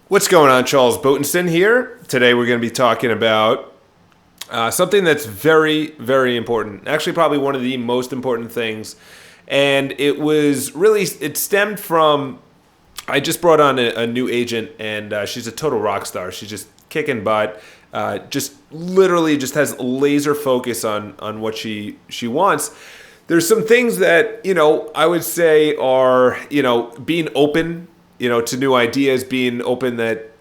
What's going on, Charles Botensten here. Today we're going to be talking about something that's very, very important. Actually, probably one of the most important things. And it stemmed from, I just brought on a new agent, and she's a total rock star. She's just kicking butt, just literally just has laser focus on what she wants. There's some things that, I would say are, being open, to new ideas, being open that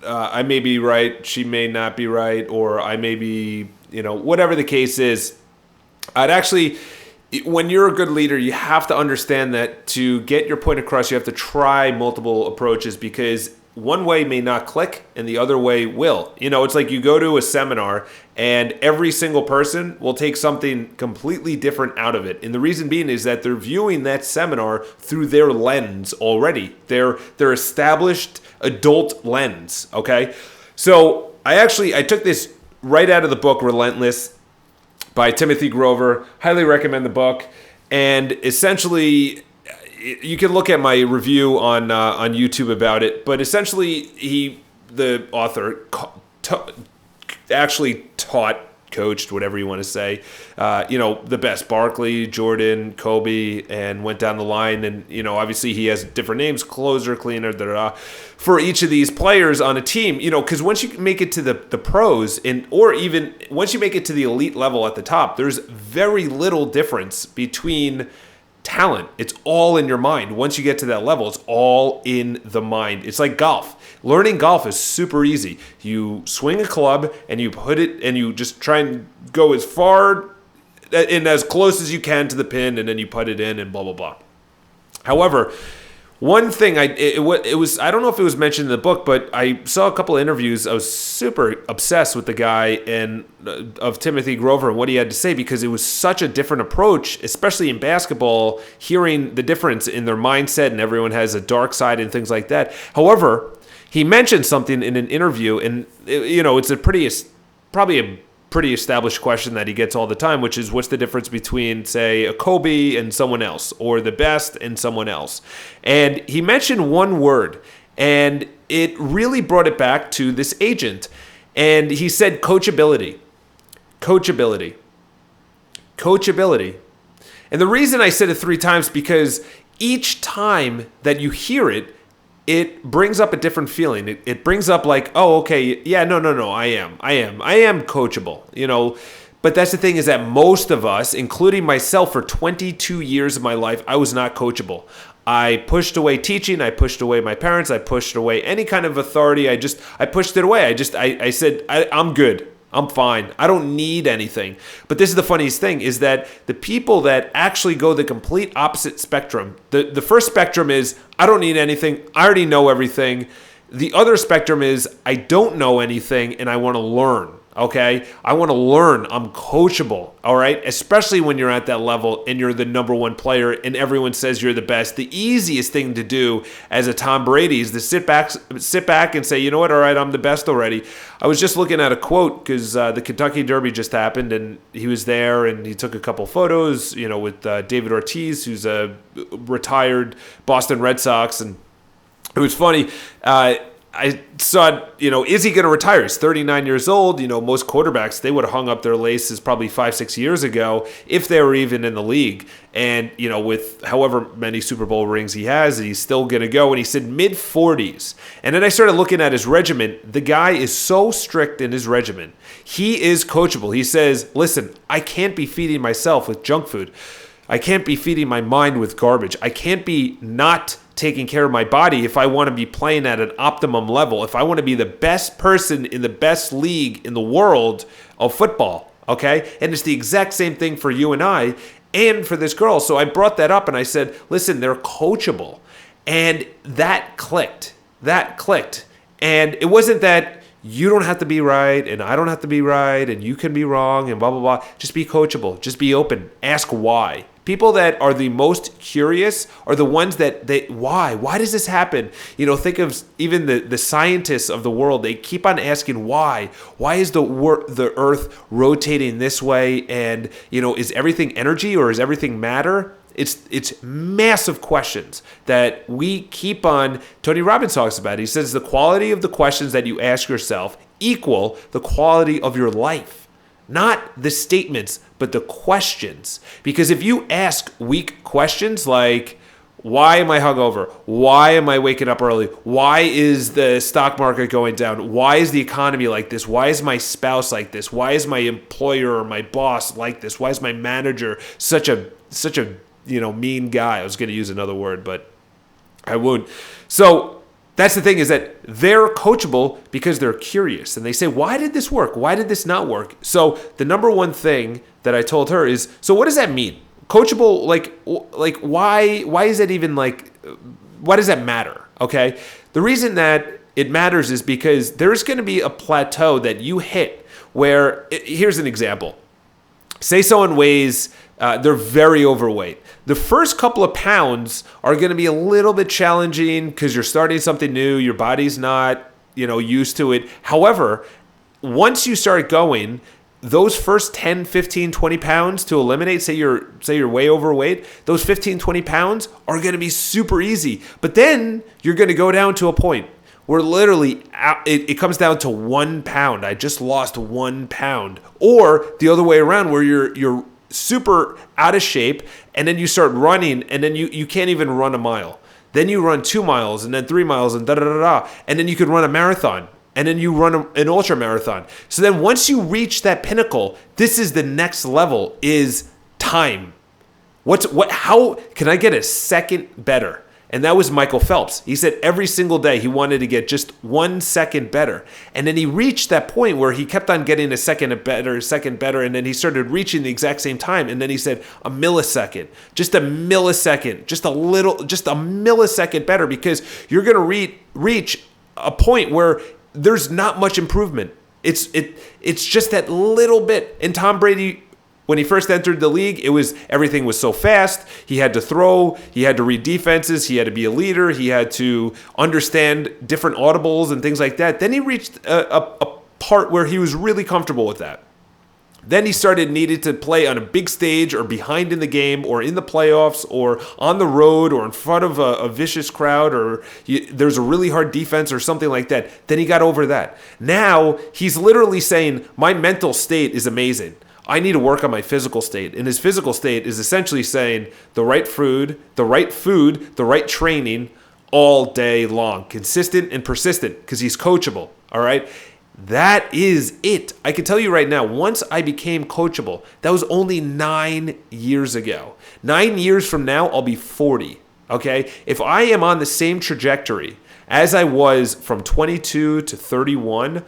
I may be right, she may not be right, or I may be, whatever the case is. When you're a good leader, you have to understand that to get your point across, you have to try multiple approaches because one way may not click and the other way will. It's like you go to a seminar and every single person will take something completely different out of it. And the reason being is that they're viewing that seminar through their lens already. Their established adult lens, okay? So I took this right out of the book Relentless by Timothy Grover. Highly recommend the book. And essentially, you can look at my review on YouTube about it, but essentially the author actually coached, whatever you want to say, the best, Barkley, Jordan, Kobe, and went down the line. And, obviously he has different names, closer, cleaner, for each of these players on a team, because once you make it to the pros or even once you make it to the elite level at the top, there's very little difference between talent. It's all in your mind. Once you get to that level, it's all in the mind. It's like golf. Learning golf is super easy. You swing a club and you put it and you just try and go as far and as close as you can to the pin, and then you put it in and blah, blah, blah. However, one thing I don't know if it was mentioned in the book, but I saw a couple of interviews. I was super obsessed with the guy of Timothy Grover and what he had to say, because it was such a different approach, especially in basketball, hearing the difference in their mindset, and everyone has a dark side and things like that. However, he mentioned something in an interview, and it's probably a pretty established question that he gets all the time, which is what's the difference between, say, a Kobe and someone else, or the best and someone else. And he mentioned one word, and it really brought it back to this agent. And he said coachability. Coachability. Coachability. And the reason I said it 3 times, because each time that you hear it, it brings up a different feeling. It brings up like, oh, okay, yeah, no, I am coachable, But that's the thing, is that most of us, including myself, for 22 years of my life, I was not coachable. I pushed away teaching. I pushed away my parents. I pushed away any kind of authority. I pushed it away. I said, I'm good. I'm fine. I don't need anything. But this is the funniest thing, is that the people that actually go the complete opposite spectrum, the first spectrum is, I don't need anything. I already know everything. The other spectrum is, I don't know anything and I want to learn. Okay? I want to learn. I'm coachable. All right? Especially when you're at that level and you're the number one player and everyone says you're the best. The easiest thing to do as a Tom Brady is to sit back and say, you know what? All right, I'm the best already. I was just looking at a quote because the Kentucky Derby just happened, and he was there and he took a couple photos, with David Ortiz, who's a retired Boston Red Sox. And it was funny. I saw, is he going to retire? He's 39 years old. Most quarterbacks, they would have hung up their laces probably 5-6 years ago if they were even in the league. And, with however many Super Bowl rings he has, he's still going to go. And he said mid-40s. And then I started looking at his regimen. The guy is so strict in his regimen. He is coachable. He says, listen, I can't be feeding myself with junk food. I can't be feeding my mind with garbage. I can't be not taking care of my body if I want to be playing at an optimum level, if I want to be the best person in the best league in the world of football, okay? And it's the exact same thing for you and I and for this girl. So I brought that up and I said, listen, they're coachable. And that clicked. And it wasn't that you don't have to be right and I don't have to be right and you can be wrong and blah, blah, blah. Just be coachable. Just be open. Ask why. People that are the most curious are the ones that why? Why does this happen? Think of even the scientists of the world. They keep on asking why. Why is the Earth rotating this way? And, is everything energy or is everything matter? It's massive questions that we keep on. Tony Robbins talks about it. He says the quality of the questions that you ask yourself equal the quality of your life. Not the statements, but the questions. Because if you ask weak questions like, why am I hungover? Why am I waking up early? Why is the stock market going down? Why is the economy like this? Why is my spouse like this? Why is my employer or my boss like this? Why is my manager such a mean guy? I was going to use another word, but I won't. So that's the thing, is that they're coachable because they're curious. And they say, why did this work? Why did this not work? So the number one thing that I told her is, so what does that mean? Coachable, like why is that even why does that matter? Okay. The reason that it matters is because there's going to be a plateau that you hit where, here's an example. Say someone weighs, they're very overweight. The first couple of pounds are going to be a little bit challenging because you're starting something new. Your body's not, used to it. However, once you start going, those first 10, 15, 20 pounds to eliminate, say you're way overweight, those 15, 20 pounds are going to be super easy. But then you're going to go down to a point where literally it comes down to 1 pound. I just lost 1 pound. Or the other way around, where you're super out of shape and then you start running and then you can't even run a mile. Then you run 2 miles and then 3 miles and da-da-da-da. And then you could run a marathon. And then you run an ultra marathon. So then once you reach that pinnacle, this is the next level, is time. How can I get a second better? And that was Michael Phelps. He said every single day he wanted to get just 1 second better. And then he reached that point where he kept on getting a second better, and then he started reaching the exact same time. And then he said a millisecond, just a millisecond, just a millisecond better, because you're going to reach a point where there's not much improvement. It's just that little bit. And Tom Brady, when he first entered the league, everything was so fast. He had to throw, he had to read defenses, he had to be a leader, he had to understand different audibles and things like that. Then he reached a part where he was really comfortable with that. Then he needed to play on a big stage or behind in the game or in the playoffs or on the road or in front of a vicious crowd, or there's a really hard defense or something like that. Then he got over that. Now he's literally saying, my mental state is amazing. I need to work on my physical state. And his physical state is essentially saying the right food, the right training all day long, consistent and persistent, because he's coachable. All right. That is it. I can tell you right now, once I became coachable, that was only 9 years ago. 9 years from now, I'll be 40. Okay? If I am on the same trajectory as I was from 22 to 31,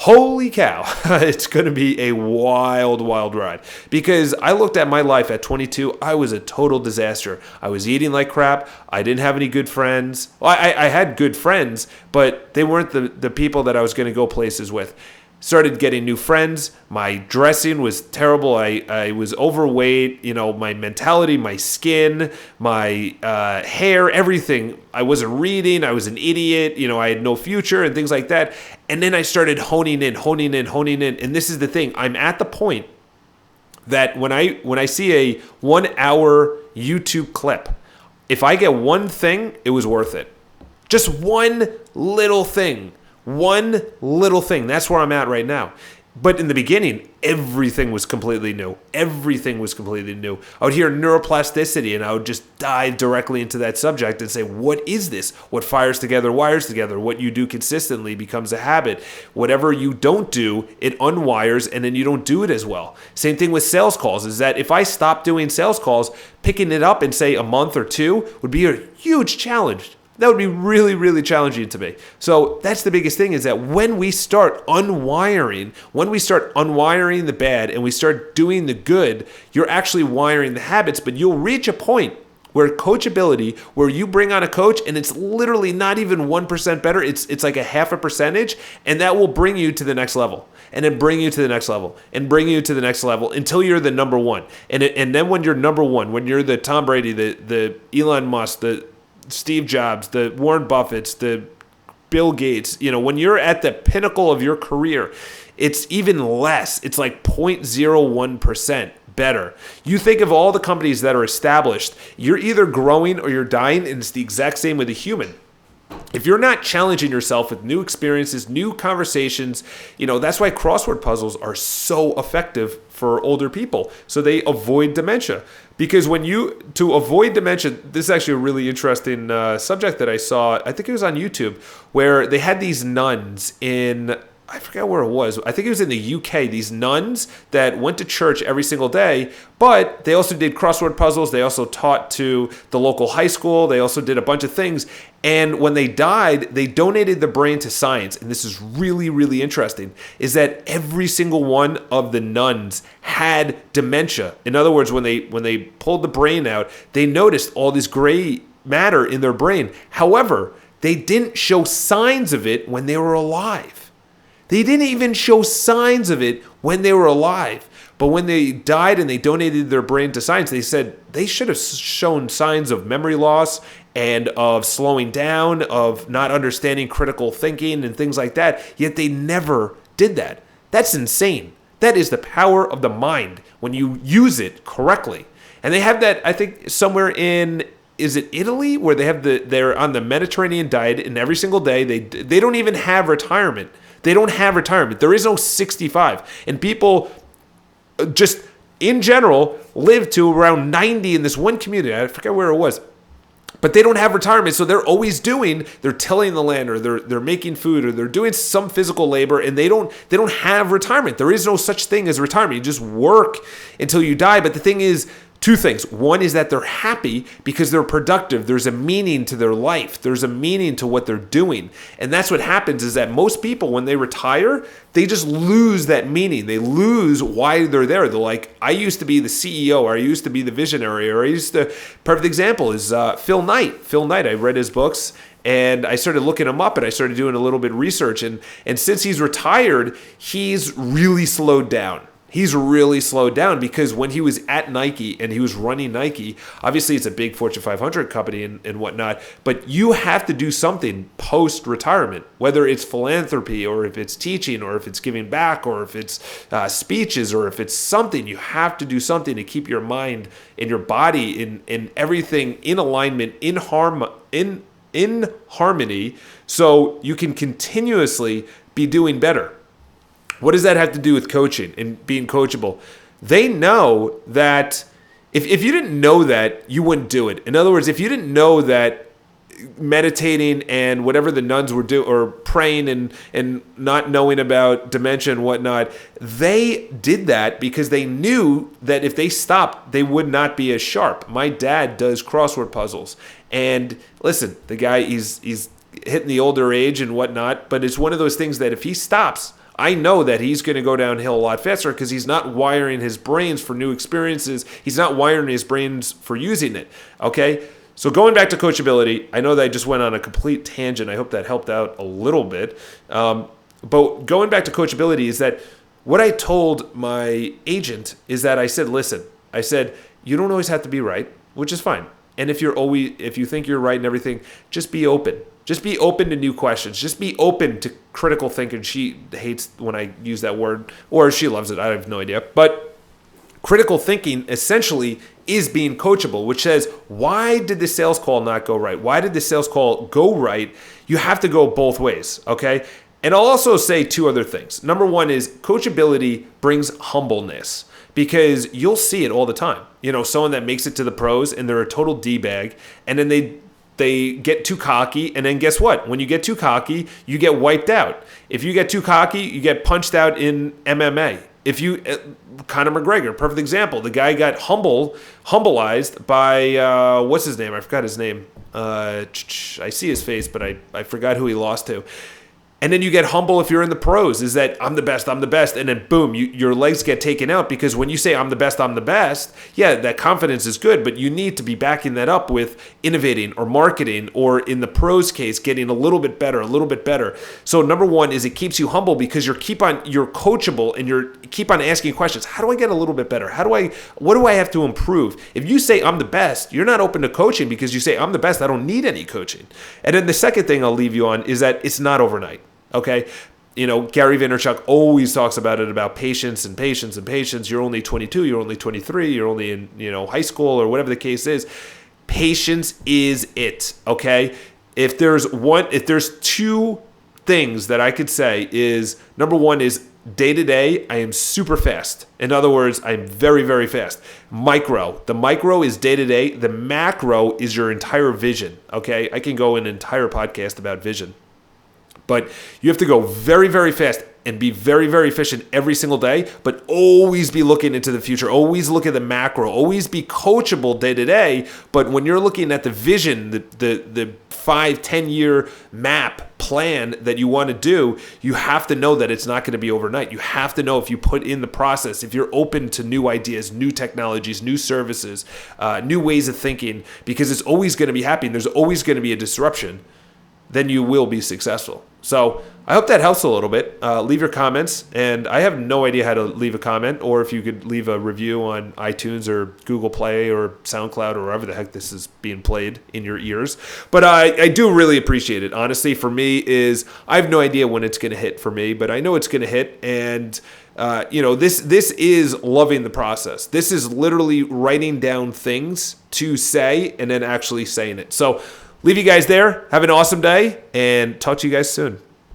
holy cow, it's going to be a wild, wild ride. Because I looked at my life at 22, I was a total disaster. I was eating like crap. I didn't have any good friends. Well, I had good friends, but they weren't the people that I was going to go places with. Started getting new friends. My dressing was terrible. I was overweight. My mentality, my skin, my hair, everything. I wasn't reading. I was an idiot. I had no future and things like that. And then I started honing in. And this is the thing. I'm at the point that when I see a 1 hour YouTube clip, if I get one thing, it was worth it. Just one little thing. One little thing. That's where I'm at right now. But in the beginning, everything was completely new. I would hear neuroplasticity, and I would just dive directly into that subject and say, what is this? What fires together, wires together. What you do consistently becomes a habit. Whatever you don't do, it unwires, and then you don't do it as well. Same thing with sales calls, is that if I stop doing sales calls, picking it up in, say, a month or two would be a huge challenge. That would be really, really challenging to me. So that's the biggest thing, is that when we start unwiring the bad and we start doing the good, you're actually wiring the habits, but you'll reach a point where coachability, where you bring on a coach and it's literally not even 1% better, it's like a 0.5%, and that will bring you to the next level. And then bring you to the next level, and bring you to the next level until you're the number one. And then when you're number one, when you're the Tom Brady, the Elon Musk, the Steve Jobs, the Warren Buffetts, the Bill Gates, when you're at the pinnacle of your career, it's even less. It's like 0.01%. better. You think of all the companies that are established, you're either growing or you're dying, and it's the exact same with a human. If you're not challenging yourself with new experiences, new conversations, that's why crossword puzzles are so effective for older people. So they avoid dementia. Because to avoid dementia, this is actually a really interesting subject that I saw, I think it was on YouTube, where they had these nuns I forgot where it was. I think it was in the UK, these nuns that went to church every single day, but they also did crossword puzzles. They also taught to the local high school. They also did a bunch of things. And when they died, they donated the brain to science. And this is really, really interesting, is that every single one of the nuns had dementia. In other words, when they pulled the brain out, they noticed all this gray matter in their brain. However, they didn't show signs of it when they were alive. They didn't even show signs of it when they were alive. But when they died and they donated their brain to science, they said they should have shown signs of memory loss and of slowing down, of not understanding critical thinking and things like that. Yet they never did that. That's insane. That is the power of the mind when you use it correctly. And they have that, I think, somewhere in, is it Italy, where they're on the Mediterranean diet, and every single day they don't even have retirement. They don't have retirement. There is no 65. And people just, in general, live to around 90 in this one community. I forget where it was. But they don't have retirement, so they're always they're tilling the land, or they're making food, or they're doing some physical labor, and they don't have retirement. There is no such thing as retirement. You just work until you die. But the thing is, two things. One is that they're happy because they're productive. There's a meaning to their life. There's a meaning to what they're doing. And that's what happens, is that most people, when they retire, they just lose that meaning. They lose why they're there. They're like, I used to be the CEO, or I used to be the visionary, or perfect example is Phil Knight. Phil Knight, I read his books, and I started looking him up, and I started doing a little bit of research. And since he's retired, he's really slowed down. He's really slowed down because when he was at Nike and he was running Nike, obviously it's a big Fortune 500 company and whatnot, but you have to do something post-retirement, whether it's philanthropy, or if it's teaching, or if it's giving back, or if it's speeches, or if it's something. You have to do something to keep your mind and your body in everything in alignment, in harmony, so you can continuously be doing better. What does that have to do with coaching and being coachable? They know that if you didn't know that, you wouldn't do it. In other words, if you didn't know that meditating and whatever the nuns were doing, or praying and not knowing about dementia and whatnot, they did that because they knew that if they stopped, they would not be as sharp. My dad does crossword puzzles. And listen, the guy, he's hitting the older age and whatnot, but it's one of those things that if he stops, I know that he's going to go downhill a lot faster because he's not wiring his brains for new experiences. He's not wiring his brains for using it. Okay? So going back to coachability, I know that I just went on a complete tangent. I hope that helped out a little bit. But going back to coachability is that what I told my agent is that I said, listen, you don't always have to be right, which is fine. And if you think you're right and everything, just be open. Just be open to new questions. Just be open to critical thinking. She hates when I use that word, or she loves it. I have no idea. But critical thinking essentially is being coachable, which says, why did the sales call not go right? Why did the sales call go right? You have to go both ways, okay? And I'll also say two other things. Number one is coachability brings humbleness, because you'll see it all the time. Someone that makes it to the pros and they're a total D-bag, and then they get too cocky, and then guess what? When you get too cocky, you get wiped out. If you get too cocky, you get punched out in MMA. If you, Conor McGregor, perfect example. The guy got humbleized by, what's his name? I forgot his name. I see his face, but I forgot who he lost to. And then you get humble if you're in the pros, is that I'm the best, and then boom, your legs get taken out, because when you say I'm the best, yeah, that confidence is good, but you need to be backing that up with innovating or marketing, or in the pros case, getting a little bit better. So number one is it keeps you humble, because you're coachable, and you keep on asking questions. How do I get a little bit better? What do I have to improve? If you say I'm the best, you're not open to coaching, because you say I'm the best, I don't need any coaching. And then the second thing I'll leave you on is that it's not overnight. Okay, Gary Vaynerchuk always talks about it, about patience and patience and patience. You're only 22, you're only 23, you're only in, high school or whatever the case is. Patience is it, okay? If there's two things that I could say is, number one is day to day, I am super fast. In other words, I'm very, very fast. The micro is day to day. The macro is your entire vision, okay? I can go an entire podcast about vision. But you have to go very, very fast and be very, very efficient every single day, but always be looking into the future. Always look at the macro. Always be coachable day to day. But when you're looking at the vision, the 5-10 year map plan that you want to do, you have to know that it's not going to be overnight. You have to know if you put in the process, if you're open to new ideas, new technologies, new services, new ways of thinking, because it's always going to be happening. There's always going to be a disruption. Then you will be successful. So I hope that helps a little bit. Leave your comments. And I have no idea how to leave a comment, or if you could leave a review on iTunes or Google Play or SoundCloud or wherever the heck this is being played in your ears. But I do really appreciate it. Honestly, for me I have no idea when it's going to hit for me, but I know it's going to hit. And this is loving the process. This is literally writing down things to say and then actually saying it. So leave you guys there. Have an awesome day, and talk to you guys soon.